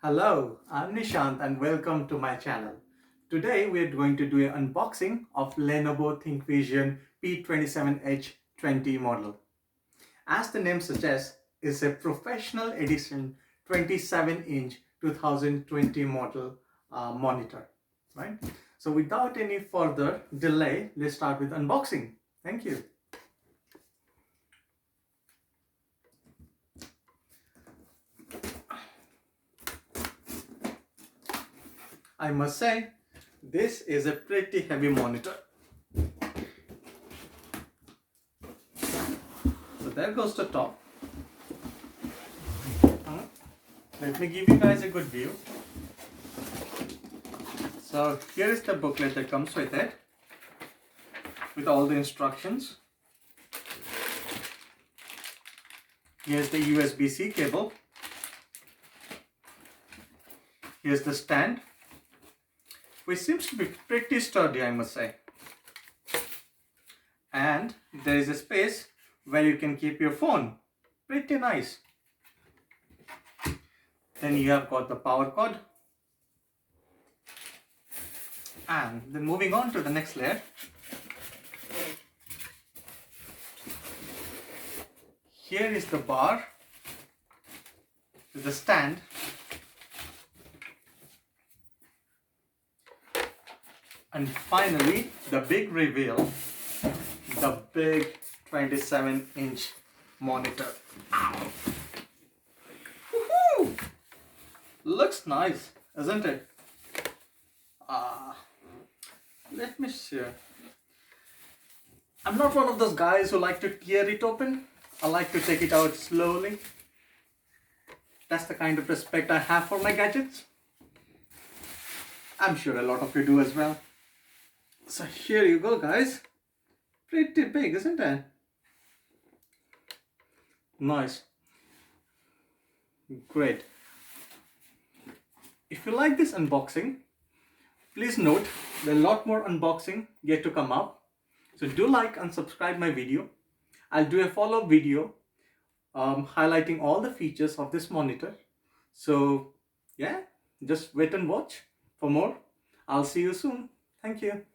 Hello, I'm Nishant and welcome to my channel. Today we are going to do an unboxing of Lenovo Thinkvision p27h-20 model. As the name suggests, it's a professional edition 27-inch 2020 model monitor, right? So without any further delay, let's start with unboxing. Thank you. I must say, this is a pretty heavy monitor. So there goes the top. Let me give you guys a good view. So here is the booklet that comes with it, with all the instructions. Here's the USB-C cable. Here's the stand, which seems to be pretty sturdy, I must say. And there is a space where you can keep your phone. Pretty nice. Then you have got the power cord. And then moving on to the next layer. Here is the bar with the stand. And finally, the big reveal, the big 27-inch monitor. Woohoo! Looks nice, isn't it? Let me see. I'm not one of those guys who like to tear it open. I like to take it out slowly. That's the kind of respect I have for my gadgets. I'm sure a lot of you do as well. So here you go, guys. Pretty big, isn't it? Nice. Great. If you like this unboxing, please note there are a lot more unboxing yet to come up. So do like and subscribe my video. I'll do a follow-up video highlighting all the features of this monitor. So yeah, just wait and watch for more. I'll see you soon. Thank you.